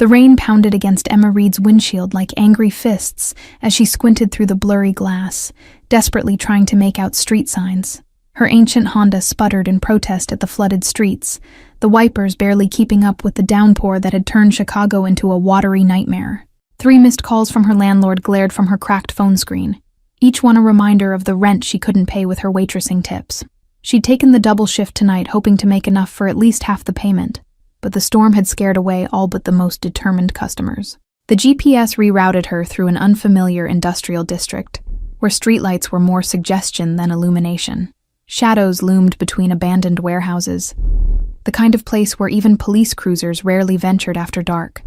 The rain pounded against Emma Reed's windshield like angry fists as she squinted through the blurry glass, desperately trying to make out street signs. Her ancient Honda sputtered in protest at the flooded streets, the wipers barely keeping up with the downpour that had turned Chicago into a watery nightmare. 3 missed calls from her landlord glared from her cracked phone screen, each one a reminder of the rent she couldn't pay with her waitressing tips. She'd taken the double shift tonight, hoping to make enough for at least half the payment, but the storm had scared away all but the most determined customers. The GPS rerouted her through an unfamiliar industrial district, where streetlights were more suggestion than illumination. Shadows loomed between abandoned warehouses, the kind of place where even police cruisers rarely ventured after dark.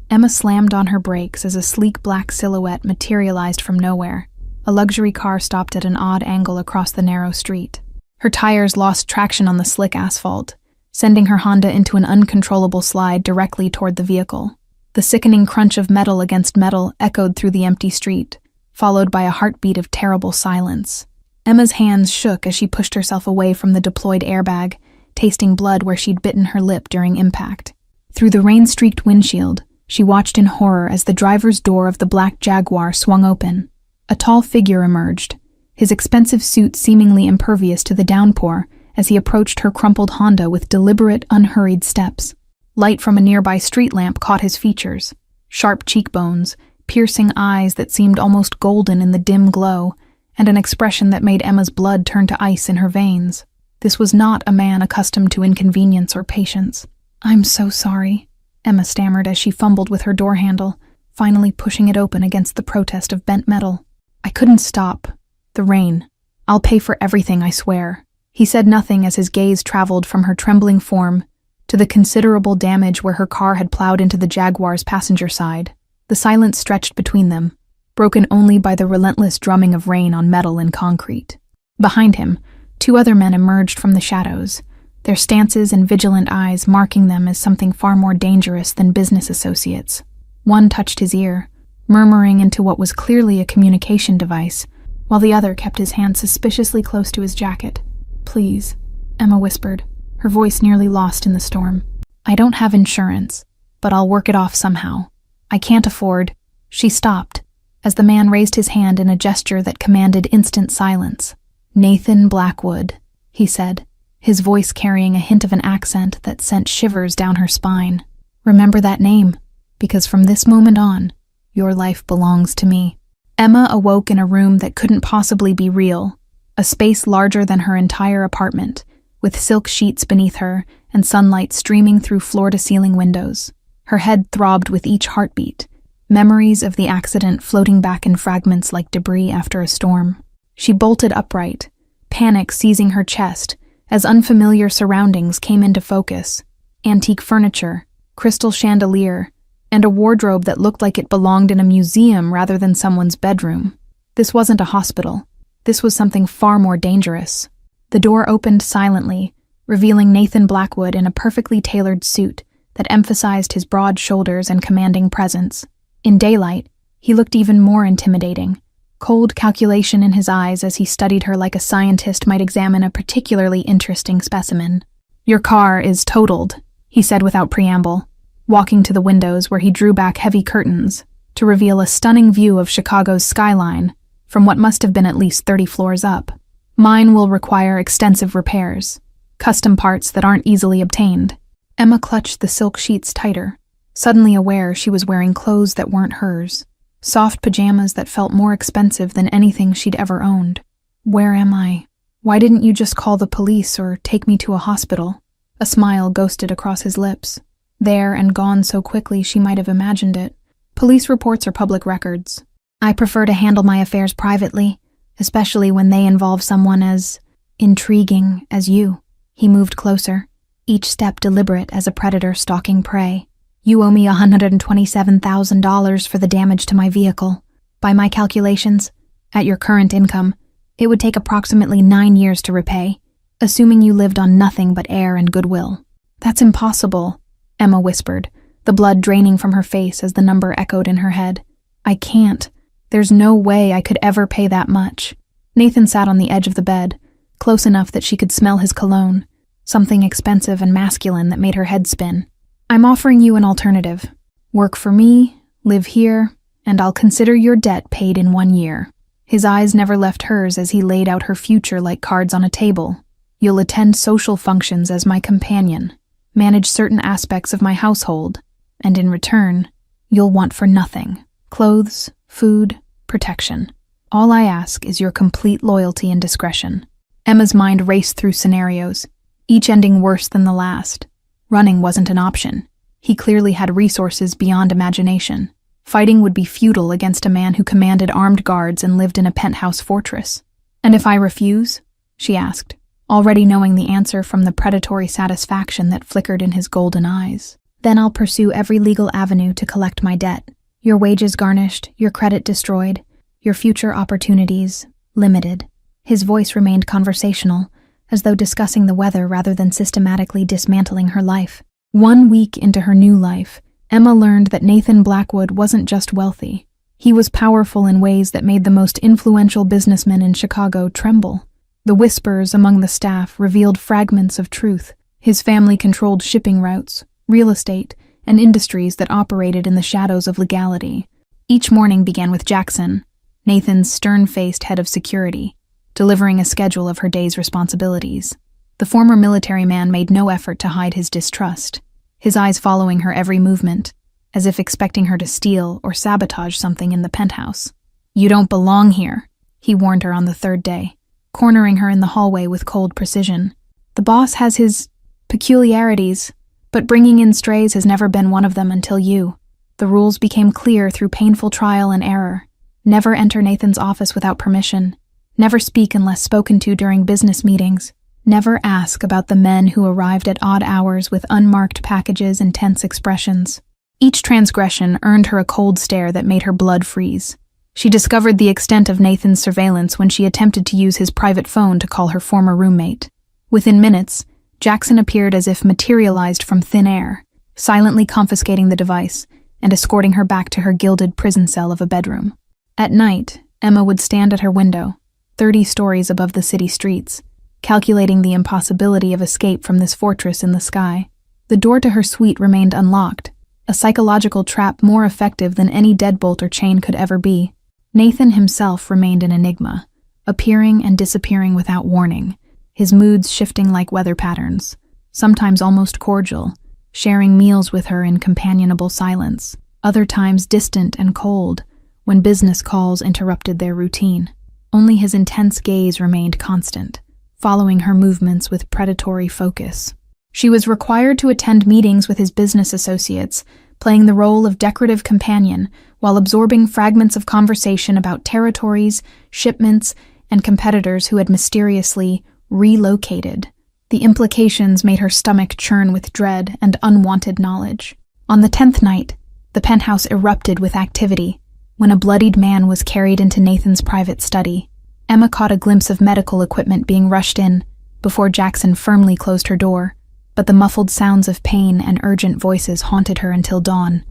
Emma slammed on her brakes as a sleek black silhouette materialized from nowhere. A luxury car stopped at an odd angle across the narrow street. Her tires lost traction on the slick asphalt, sending her Honda into an uncontrollable slide directly toward the vehicle. The sickening crunch of metal against metal echoed through the empty street, followed by a heartbeat of terrible silence. Emma's hands shook as she pushed herself away from the deployed airbag, tasting blood where she'd bitten her lip during impact. Through the rain-streaked windshield, she watched in horror as the driver's door of the black Jaguar swung open. A tall figure emerged, his expensive suit seemingly impervious to the downpour as he approached her crumpled Honda with deliberate, unhurried steps. Light from a nearby street lamp caught his features. Sharp cheekbones, piercing eyes that seemed almost golden in the dim glow, and an expression that made Emma's blood turn to ice in her veins. This was not a man accustomed to inconvenience or patience. "I'm so sorry," Emma stammered as she fumbled with her door handle, finally pushing it open against the protest of bent metal. "I couldn't stop. The rain. I'll pay for everything, I swear." He said nothing as his gaze traveled from her trembling form to the considerable damage where her car had plowed into the Jaguar's passenger side. The silence stretched between them, broken only by the relentless drumming of rain on metal and concrete. Behind him, 2 other men emerged from the shadows, their stances and vigilant eyes marking them as something far more dangerous than business associates. One touched his ear, murmuring into what was clearly a communication device, while the other kept his hand suspiciously close to his jacket. "Please," Emma whispered, her voice nearly lost in the storm. "I don't have insurance, but I'll work it off somehow. I can't afford—" She stopped, as the man raised his hand in a gesture that commanded instant silence. "Nathan Blackwood," he said, his voice carrying a hint of an accent that sent shivers down her spine. "Remember that name, because from this moment on, your life belongs to me." Emma awoke in a room that couldn't possibly be real, a space larger than her entire apartment, with silk sheets beneath her and sunlight streaming through floor-to-ceiling windows. Her head throbbed with each heartbeat, memories of the accident floating back in fragments like debris after a storm. She bolted upright, panic seizing her chest as unfamiliar surroundings came into focus. Antique furniture, crystal chandelier, and a wardrobe that looked like it belonged in a museum rather than someone's bedroom. This wasn't a hospital. This was something far more dangerous. The door opened silently, revealing Nathan Blackwood in a perfectly tailored suit that emphasized his broad shoulders and commanding presence. In daylight, he looked even more intimidating, cold calculation in his eyes as he studied her like a scientist might examine a particularly interesting specimen. "Your car is totaled," he said without preamble, walking to the windows where he drew back heavy curtains to reveal a stunning view of Chicago's skyline from what must have been at least 30 floors up. "Mine will require extensive repairs, custom parts that aren't easily obtained." Emma clutched the silk sheets tighter, suddenly aware she was wearing clothes that weren't hers, soft pajamas that felt more expensive than anything she'd ever owned. "Where am I? Why didn't you just call the police or take me to a hospital?" A smile ghosted across his lips, there and gone so quickly she might have imagined it. "Police reports are public records. I prefer to handle my affairs privately, especially when they involve someone as intriguing as you." He moved closer, each step deliberate as a predator stalking prey. "You owe me $127,000 for the damage to my vehicle. By my calculations, at your current income, it would take approximately 9 years to repay, assuming you lived on nothing but air and goodwill." "That's impossible," Emma whispered, the blood draining from her face as the number echoed in her head. "I can't. There's no way I could ever pay that much." Nathan sat on the edge of the bed, close enough that she could smell his cologne, something expensive and masculine that made her head spin. "I'm offering you an alternative. Work for me, live here, and I'll consider your debt paid in 1 year. His eyes never left hers as he laid out her future like cards on a table. You'll attend social functions as my companion, manage certain aspects of my household, and in return, you'll want for nothing: clothes, food, protection. All I ask is your complete loyalty and discretion. Emma's mind raced through scenarios, each ending worse than the last. Running wasn't an option. He clearly had resources beyond imagination. Fighting would be futile against a man who commanded armed guards and lived in a penthouse fortress. And if I refuse? She asked, already knowing the answer from the predatory satisfaction that flickered in his golden eyes. Then I'll pursue every legal avenue to collect my debt. Your wages garnished, your credit destroyed, your future opportunities limited. His voice remained conversational, as though discussing the weather rather than systematically dismantling her life. 1 week into her new life, Emma learned that Nathan Blackwood wasn't just wealthy. He was powerful in ways that made the most influential businessmen in Chicago tremble. The whispers among the staff revealed fragments of truth. His family controlled shipping routes, real estate, and industries that operated in the shadows of legality. Each morning began with Jackson, Nathan's stern-faced head of security, delivering a schedule of her day's responsibilities. The former military man made no effort to hide his distrust, his eyes following her every movement, as if expecting her to steal or sabotage something in the penthouse. "You don't belong here," he warned her on the 3rd day, cornering her in the hallway with cold precision. "The boss has his peculiarities, but bringing in strays has never been one of them until you." The rules became clear through painful trial and error. Never enter Nathan's office without permission. Never speak unless spoken to during business meetings. Never ask about the men who arrived at odd hours with unmarked packages and tense expressions. Each transgression earned her a cold stare that made her blood freeze. She discovered the extent of Nathan's surveillance when she attempted to use his private phone to call her former roommate. Within minutes, Jackson appeared as if materialized from thin air, silently confiscating the device and escorting her back to her gilded prison cell of a bedroom. At night, Emma would stand at her window, 30 stories above the city streets, calculating the impossibility of escape from this fortress in the sky. The door to her suite remained unlocked, a psychological trap more effective than any deadbolt or chain could ever be. Nathan himself remained an enigma, appearing and disappearing without warning, his moods shifting like weather patterns, sometimes almost cordial, sharing meals with her in companionable silence, other times distant and cold, when business calls interrupted their routine. Only his intense gaze remained constant, following her movements with predatory focus. She was required to attend meetings with his business associates, playing the role of decorative companion while absorbing fragments of conversation about territories, shipments, and competitors who had mysteriously relocated. The implications made her stomach churn with dread and unwanted knowledge. On the 10th night, the penthouse erupted with activity. When a bloodied man was carried into Nathan's private study, Emma caught a glimpse of medical equipment being rushed in before Jackson firmly closed her door, but the muffled sounds of pain and urgent voices haunted her until dawn.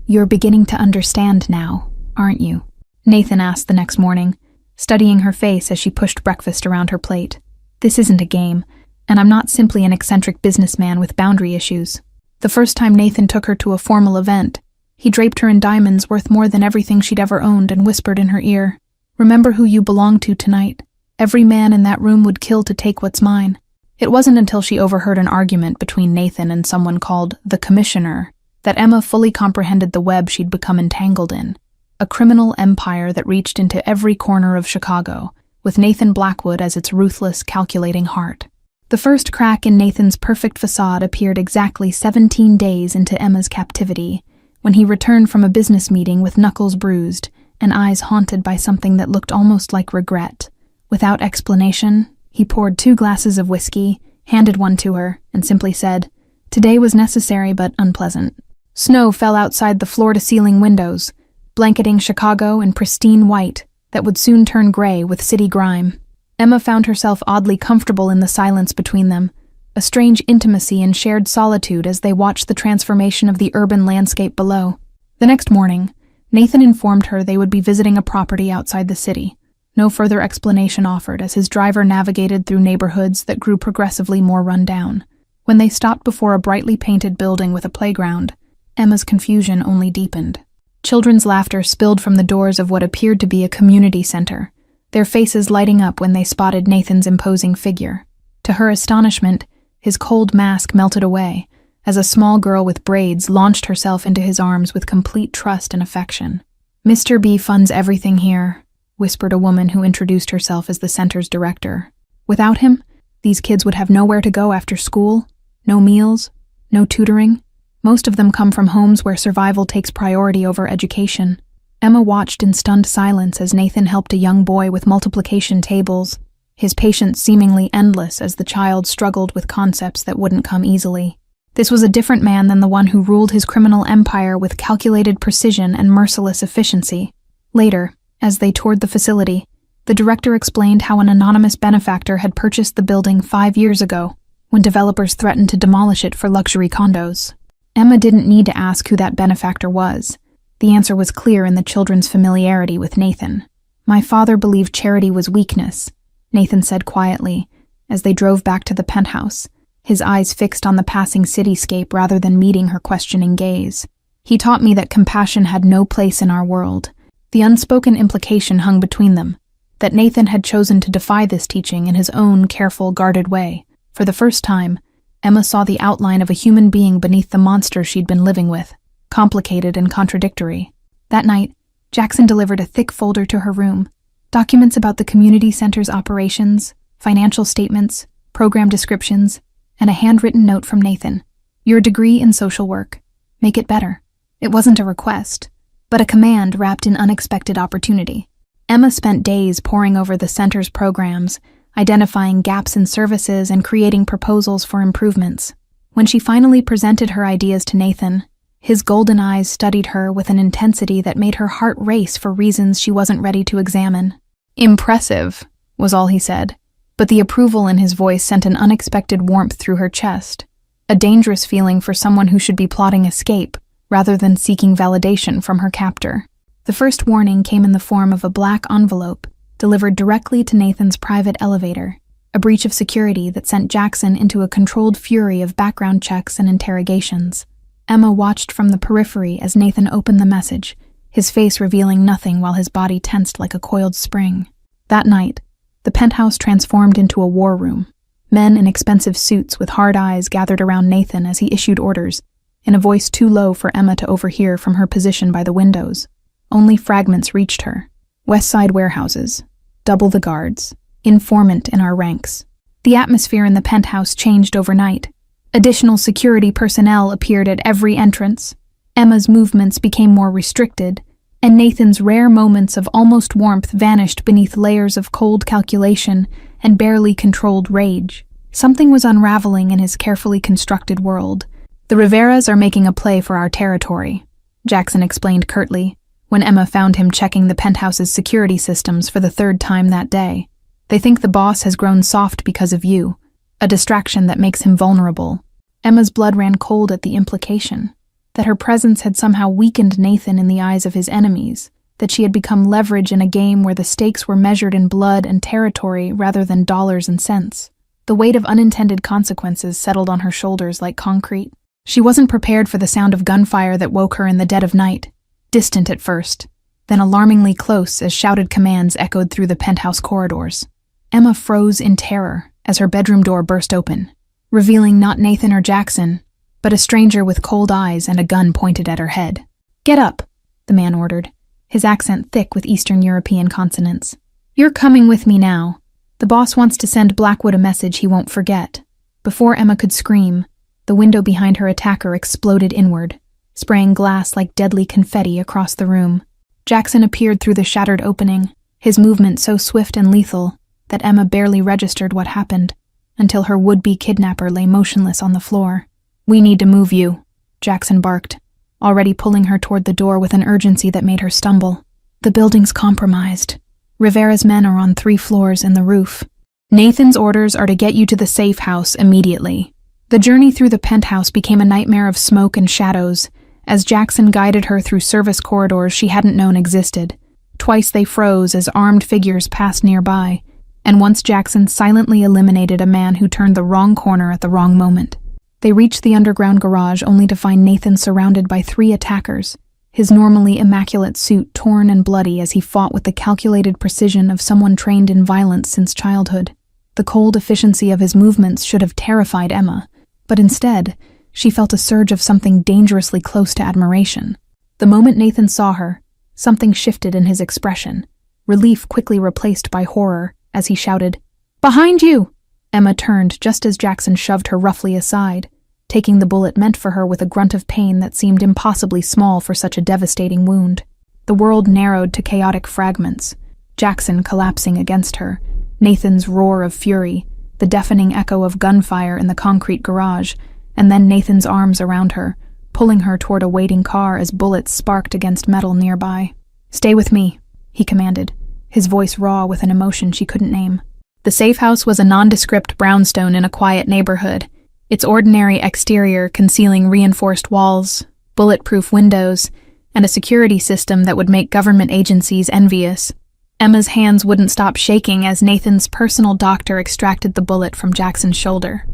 "You're beginning to understand now, aren't you?" Nathan asked the next morning, studying her face as she pushed breakfast around her plate. "This isn't a game, and I'm not simply an eccentric businessman with boundary issues." The first time Nathan took her to a formal event, he draped her in diamonds worth more than everything she'd ever owned and whispered in her ear, "Remember who you belong to tonight. Every man in that room would kill to take what's mine." It wasn't until she overheard an argument between Nathan and someone called the Commissioner that Emma fully comprehended the web she'd become entangled in, a criminal empire that reached into every corner of Chicago, with Nathan Blackwood as its ruthless, calculating heart. The first crack in Nathan's perfect facade appeared exactly 17 days into Emma's captivity, when he returned from a business meeting with knuckles bruised and eyes haunted by something that looked almost like regret. Without explanation, he poured 2 glasses of whiskey, handed one to her, and simply said, "Today was necessary but unpleasant." Snow fell outside the floor-to-ceiling windows, blanketing Chicago in pristine white that would soon turn gray with city grime. Emma found herself oddly comfortable in the silence between them, a strange intimacy and shared solitude as they watched the transformation of the urban landscape below. The next morning, Nathan informed her they would be visiting a property outside the city. No further explanation offered as his driver navigated through neighborhoods that grew progressively more run down. When they stopped before a brightly painted building with a playground, Emma's confusion only deepened. Children's laughter spilled from the doors of what appeared to be a community center, their faces lighting up when they spotted Nathan's imposing figure. To her astonishment, his cold mask melted away, as a small girl with braids launched herself into his arms with complete trust and affection. "Mr. B funds everything here," whispered a woman who introduced herself as the center's director. "Without him, these kids would have nowhere to go after school, no meals, no tutoring. Most of them come from homes where survival takes priority over education." Emma watched in stunned silence as Nathan helped a young boy with multiplication tables, his patience seemingly endless as the child struggled with concepts that wouldn't come easily. This was a different man than the one who ruled his criminal empire with calculated precision and merciless efficiency. Later, as they toured the facility, the director explained how an anonymous benefactor had purchased the building 5 years ago, when developers threatened to demolish it for luxury condos. Emma didn't need to ask who that benefactor was. The answer was clear in the children's familiarity with Nathan. "My father believed charity was weakness," Nathan said quietly, as they drove back to the penthouse, his eyes fixed on the passing cityscape rather than meeting her questioning gaze. "He taught me that compassion had no place in our world." The unspoken implication hung between them, that Nathan had chosen to defy this teaching in his own careful, guarded way. For the first time, Emma saw the outline of a human being beneath the monster she'd been living with, complicated and contradictory. That night, Jackson delivered a thick folder to her room, documents about the community center's operations, financial statements, program descriptions, and a handwritten note from Nathan. "Your degree in social work. Make it better." It wasn't a request, but a command wrapped in unexpected opportunity. Emma spent days poring over the center's programs, identifying gaps in services and creating proposals for improvements. When she finally presented her ideas to Nathan, his golden eyes studied her with an intensity that made her heart race for reasons she wasn't ready to examine. "Impressive," was all he said, but the approval in his voice sent an unexpected warmth through her chest, a dangerous feeling for someone who should be plotting escape rather than seeking validation from her captor. The first warning came in the form of a black envelope delivered directly to Nathan's private elevator, a breach of security that sent Jackson into a controlled fury of background checks and interrogations. Emma watched from the periphery as Nathan opened the message, his face revealing nothing while his body tensed like a coiled spring. That night, the penthouse transformed into a war room. Men in expensive suits with hard eyes gathered around Nathan as he issued orders, in a voice too low for Emma to overhear from her position by the windows. Only fragments reached her. "West Side warehouses. Double the guards. Informant in our ranks." The atmosphere in the penthouse changed overnight. Additional security personnel appeared at every entrance. Emma's movements became more restricted, and Nathan's rare moments of almost warmth vanished beneath layers of cold calculation and barely controlled rage. Something was unraveling in his carefully constructed world. "The Riveras are making a play for our territory," Jackson explained curtly, when Emma found him checking the penthouse's security systems for the 3rd time that day. "They think the boss has grown soft because of you, a distraction that makes him vulnerable." Emma's blood ran cold at the implication, that her presence had somehow weakened Nathan in the eyes of his enemies, that she had become leverage in a game where the stakes were measured in blood and territory rather than dollars and cents. The weight of unintended consequences settled on her shoulders like concrete. She wasn't prepared for the sound of gunfire that woke her in the dead of night, distant at first, then alarmingly close as shouted commands echoed through the penthouse corridors. Emma froze in terror as her bedroom door burst open, revealing not Nathan or Jackson, but a stranger with cold eyes and a gun pointed at her head. "Get up," the man ordered, his accent thick with Eastern European consonants. "You're coming with me now. The boss wants to send Blackwood a message he won't forget." Before Emma could scream, the window behind her attacker exploded inward, spraying glass like deadly confetti across the room. Jackson appeared through the shattered opening, his movement so swift and lethal that Emma barely registered what happened, until her would-be kidnapper lay motionless on the floor. "We need to move you," Jackson barked, already pulling her toward the door with an urgency that made her stumble. "The building's compromised. Rivera's men are on 3 floors in the roof. Nathan's orders are to get you to the safe house immediately." The journey through the penthouse became a nightmare of smoke and shadows, as Jackson guided her through service corridors she hadn't known existed. Twice they froze as armed figures passed nearby, and once Jackson silently eliminated a man who turned the wrong corner at the wrong moment. They reached the underground garage only to find Nathan surrounded by 3 attackers, his normally immaculate suit torn and bloody as he fought with the calculated precision of someone trained in violence since childhood. The cold efficiency of his movements should have terrified Emma, but instead, she felt a surge of something dangerously close to admiration. The moment Nathan saw her, something shifted in his expression, relief quickly replaced by horror as he shouted, "Behind you!" Emma turned just as Jackson shoved her roughly aside, taking the bullet meant for her with a grunt of pain that seemed impossibly small for such a devastating wound. The world narrowed to chaotic fragments, Jackson collapsing against her, Nathan's roar of fury, the deafening echo of gunfire in the concrete garage, and then Nathan's arms around her, pulling her toward a waiting car as bullets sparked against metal nearby. "Stay with me," he commanded, his voice raw with an emotion she couldn't name. The safe house was a nondescript brownstone in a quiet neighborhood, its ordinary exterior concealing reinforced walls, bulletproof windows, and a security system that would make government agencies envious. Emma's hands wouldn't stop shaking as Nathan's personal doctor extracted the bullet from Jackson's shoulder.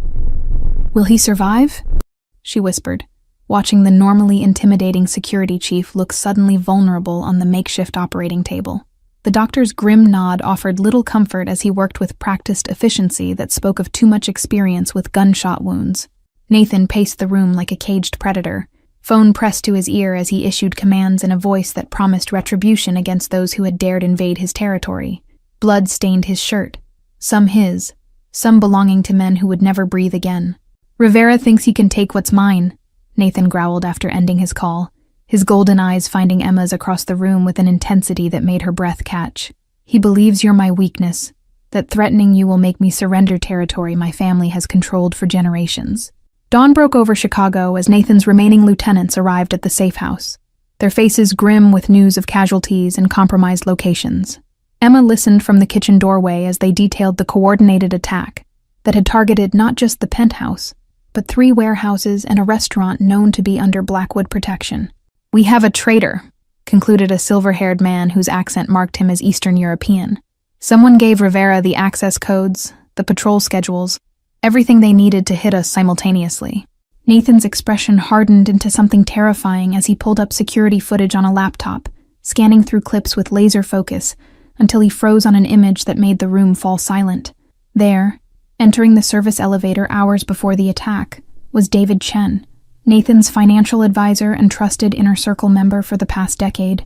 "Will he survive?" she whispered, watching the normally intimidating security chief look suddenly vulnerable on the makeshift operating table. The doctor's grim nod offered little comfort as he worked with practiced efficiency that spoke of too much experience with gunshot wounds. Nathan paced the room like a caged predator, phone pressed to his ear as he issued commands in a voice that promised retribution against those who had dared invade his territory. Blood stained his shirt, some his, some belonging to men who would never breathe again. "Rivera thinks he can take what's mine," Nathan growled after ending his call, his golden eyes finding Emma's across the room with an intensity that made her breath catch. "He believes you're my weakness, that threatening you will make me surrender territory my family has controlled for generations." Dawn broke over Chicago as Nathan's remaining lieutenants arrived at the safe house, their faces grim with news of casualties and compromised locations. Emma listened from the kitchen doorway as they detailed the coordinated attack that had targeted not just the penthouse, but 3 warehouses and a restaurant known to be under Blackwood protection. "We have a traitor," concluded a silver-haired man whose accent marked him as Eastern European. "Someone gave Rivera the access codes, the patrol schedules, everything they needed to hit us simultaneously." Nathan's expression hardened into something terrifying as he pulled up security footage on a laptop, scanning through clips with laser focus until he froze on an image that made the room fall silent. There, entering the service elevator hours before the attack, was David Chen, Nathan's financial advisor and trusted Inner Circle member for the past decade.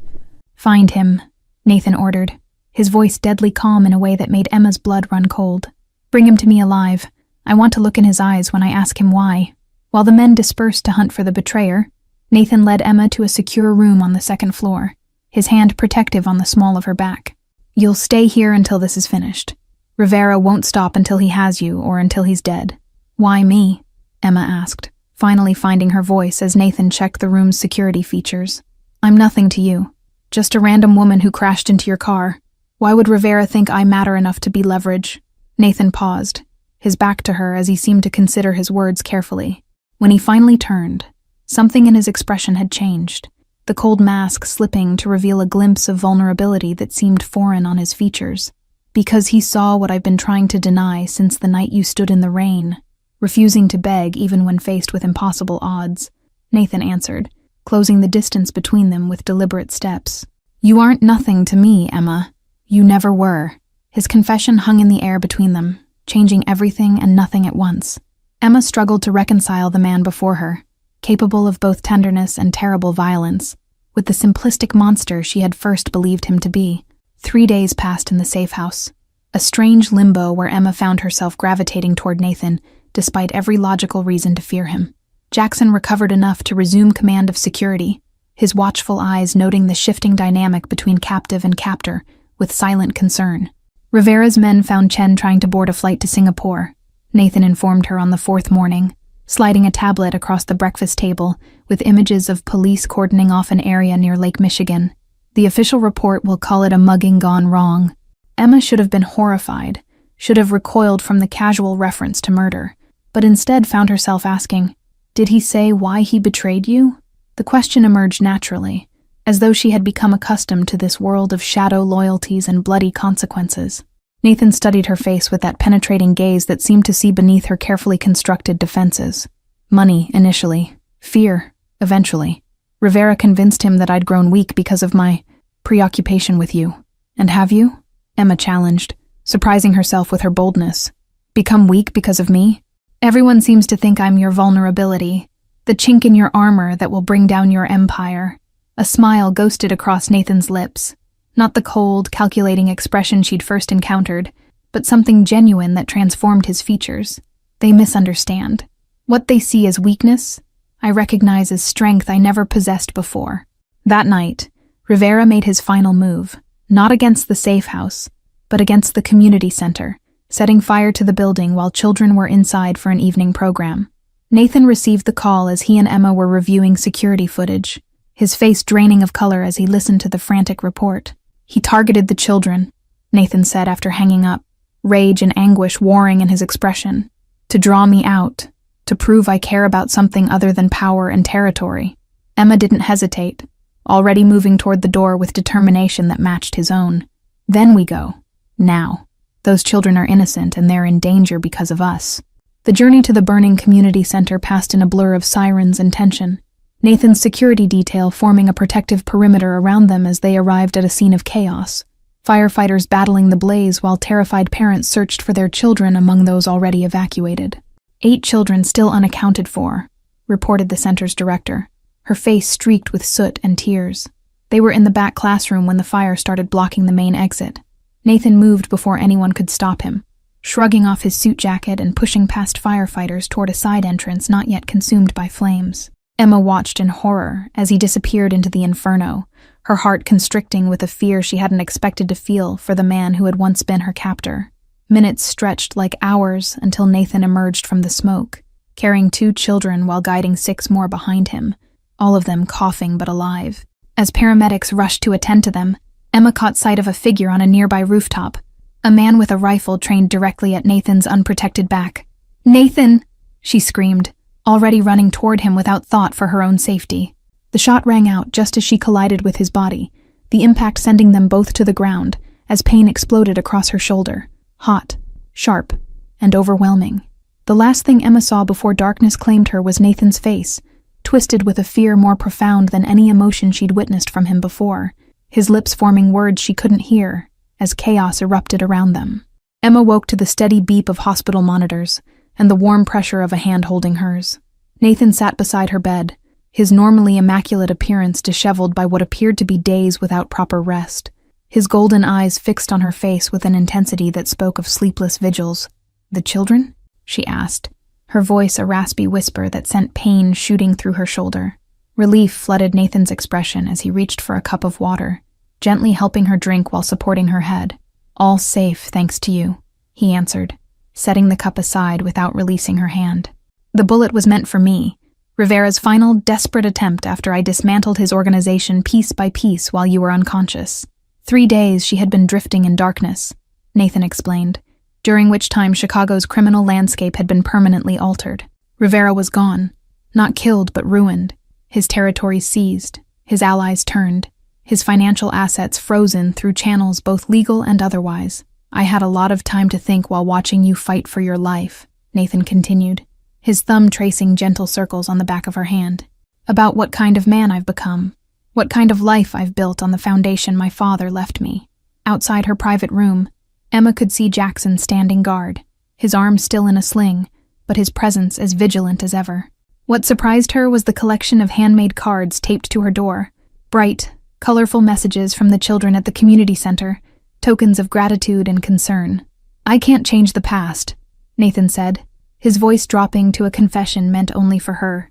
"Find him," Nathan ordered, his voice deadly calm in a way that made Emma's blood run cold. "Bring him to me alive. I want to look in his eyes when I ask him why." While the men dispersed to hunt for the betrayer, Nathan led Emma to a secure room on the 2nd floor, his hand protective on the small of her back. "You'll stay here until this is finished. Rivera won't stop until he has you or until he's dead." "Why me?" Emma asked, finally finding her voice as Nathan checked the room's security features. "I'm nothing to you. Just a random woman who crashed into your car. Why would Rivera think I matter enough to be leverage?" Nathan paused, his back to her as he seemed to consider his words carefully. When he finally turned, something in his expression had changed, the cold mask slipping to reveal a glimpse of vulnerability that seemed foreign on his features. "Because he saw what I've been trying to deny since the night you stood in the rain, refusing to beg even when faced with impossible odds," Nathan answered, closing the distance between them with deliberate steps. "You aren't nothing to me, Emma. You never were." His confession hung in the air between them, changing everything and nothing at once. Emma struggled to reconcile the man before her, capable of both tenderness and terrible violence, with the simplistic monster she had first believed him to be. 3 days passed in the safe house, a strange limbo where Emma found herself gravitating toward Nathan, despite every logical reason to fear him. Jackson recovered enough to resume command of security, his watchful eyes noting the shifting dynamic between captive and captor, with silent concern. Rivera's men found Chen trying to board a flight to Singapore, Nathan informed her on the 4th morning, sliding a tablet across the breakfast table with images of police cordoning off an area near Lake Michigan. "The official report will call it a mugging gone wrong." Emma should have been horrified, should have recoiled from the casual reference to murder, but instead found herself asking, "Did he say why he betrayed you?" The question emerged naturally, as though she had become accustomed to this world of shadow loyalties and bloody consequences. Nathan studied her face with that penetrating gaze that seemed to see beneath her carefully constructed defenses. Money, initially. Fear, eventually. Rivera convinced him that I'd grown weak because of my preoccupation with you. And have you? Emma challenged, surprising herself with her boldness. Become weak because of me? Everyone seems to think I'm your vulnerability, the chink in your armor that will bring down your empire. A smile ghosted across Nathan's lips. Not the cold, calculating expression she'd first encountered, but something genuine that transformed his features. They misunderstand. What they see as weakness, I recognize as strength I never possessed before. That night, Rivera made his final move, not against the safe house, but against the community center, setting fire to the building while children were inside for an evening program. Nathan received the call as he and Emma were reviewing security footage, his face draining of color as he listened to the frantic report. He targeted the children, Nathan said after hanging up, rage and anguish warring in his expression. To draw me out, to prove I care about something other than power and territory. Emma didn't hesitate, already moving toward the door with determination that matched his own. Then we go. Now. Those children are innocent and they're in danger because of us. The journey to the burning community center passed in a blur of sirens and tension. Nathan's security detail forming a protective perimeter around them as they arrived at a scene of chaos. Firefighters battling the blaze while terrified parents searched for their children among those already evacuated. 8 children still unaccounted for, reported the center's director, her face streaked with soot and tears. They were in the back classroom when the fire started blocking the main exit. Nathan moved before anyone could stop him, shrugging off his suit jacket and pushing past firefighters toward a side entrance not yet consumed by flames. Emma watched in horror as he disappeared into the inferno, her heart constricting with a fear she hadn't expected to feel for the man who had once been her captor. Minutes stretched like hours until Nathan emerged from the smoke, carrying 2 children while guiding 6 more behind him, all of them coughing but alive. As paramedics rushed to attend to them, Emma caught sight of a figure on a nearby rooftop, a man with a rifle trained directly at Nathan's unprotected back. "Nathan!" she screamed, already running toward him without thought for her own safety. The shot rang out just as she collided with his body, the impact sending them both to the ground as pain exploded across her shoulder, hot, sharp, and overwhelming. The last thing Emma saw before darkness claimed her was Nathan's face, twisted with a fear more profound than any emotion she'd witnessed from him before, his lips forming words she couldn't hear as chaos erupted around them. Emma woke to the steady beep of hospital monitors and the warm pressure of a hand holding hers. Nathan sat beside her bed, his normally immaculate appearance disheveled by what appeared to be days without proper rest, his golden eyes fixed on her face with an intensity that spoke of sleepless vigils. "The children?" she asked, her voice a raspy whisper that sent pain shooting through her shoulder. Relief flooded Nathan's expression as he reached for a cup of water, gently helping her drink while supporting her head. "All safe, thanks to you," he answered, setting the cup aside without releasing her hand. "The bullet was meant for me, Rivera's final desperate attempt after I dismantled his organization piece by piece while you were unconscious. 3 days she had been drifting in darkness," Nathan explained, during which time Chicago's criminal landscape had been permanently altered. Rivera was gone, not killed but ruined, his territories seized, his allies turned, his financial assets frozen through channels both legal and otherwise. "I had a lot of time to think while watching you fight for your life," Nathan continued, his thumb tracing gentle circles on the back of her hand. "About what kind of man I've become, what kind of life I've built on the foundation my father left me." Outside her private room, Emma could see Jackson standing guard, his arm still in a sling, but his presence as vigilant as ever. What surprised her was the collection of handmade cards taped to her door, bright, colorful messages from the children at the community center, tokens of gratitude and concern. "I can't change the past," Nathan said, his voice dropping to a confession meant only for her.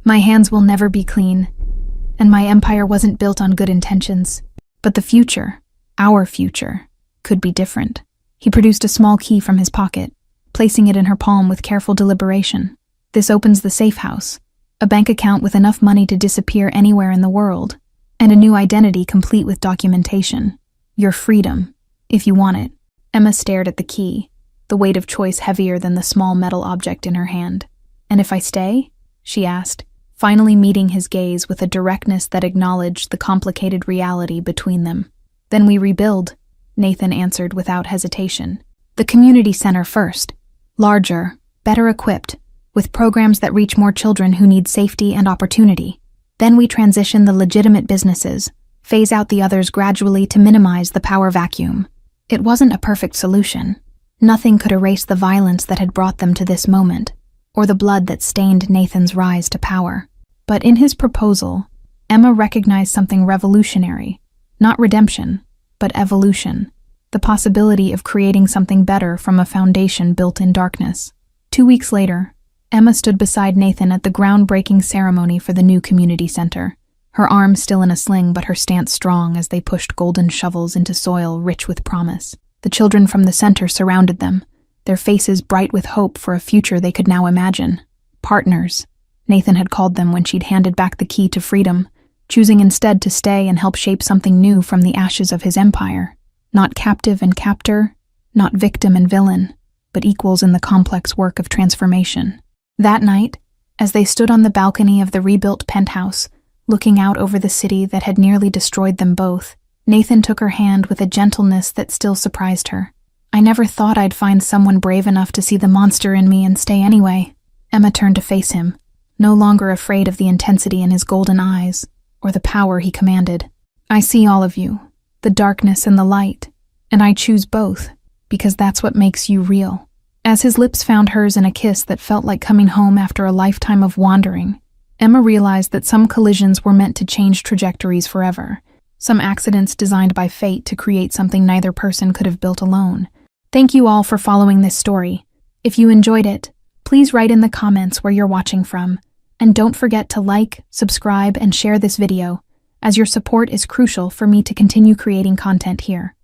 "My hands will never be clean, and my empire wasn't built on good intentions. But the future, our future, could be different." He produced a small key from his pocket, placing it in her palm with careful deliberation. "This opens the safe house, a bank account with enough money to disappear anywhere in the world, and a new identity complete with documentation. Your freedom, if you want it." Emma stared at the key, the weight of choice heavier than the small metal object in her hand. "And if I stay?" she asked, finally meeting his gaze with a directness that acknowledged the complicated reality between them. "Then we rebuild," Nathan answered without hesitation. "The community center first. Larger, better equipped, with programs that reach more children who need safety and opportunity. Then we transition the legitimate businesses, phase out the others gradually to minimize the power vacuum. It wasn't a perfect solution. Nothing could erase the violence that had brought them to this moment, or the blood that stained Nathan's rise to power. But in his proposal, Emma recognized something revolutionary, not redemption, but evolution, the possibility of creating something better from a foundation built in darkness. 2 weeks later, Emma stood beside Nathan at the groundbreaking ceremony for the new community center, her arms still in a sling but her stance strong as they pushed golden shovels into soil rich with promise. The children from the center surrounded them, their faces bright with hope for a future they could now imagine. Partners, Nathan had called them when she'd handed back the key to freedom, choosing instead to stay and help shape something new from the ashes of his empire. Not captive and captor, not victim and villain, but equals in the complex work of transformation. That night, as they stood on the balcony of the rebuilt penthouse, looking out over the city that had nearly destroyed them both, Nathan took her hand with a gentleness that still surprised her. "I never thought I'd find someone brave enough to see the monster in me and stay anyway." Emma turned to face him, no longer afraid of the intensity in his golden eyes, or the power he commanded. "I see all of you, the darkness and the light, and I choose both, because that's what makes you real." As his lips found hers in a kiss that felt like coming home after a lifetime of wandering, Emma realized that some collisions were meant to change trajectories forever, some accidents designed by fate to create something neither person could have built alone. Thank you all for following this story. If you enjoyed it, please write in the comments where you're watching from, and don't forget to like, subscribe, and share this video, as your support is crucial for me to continue creating content here.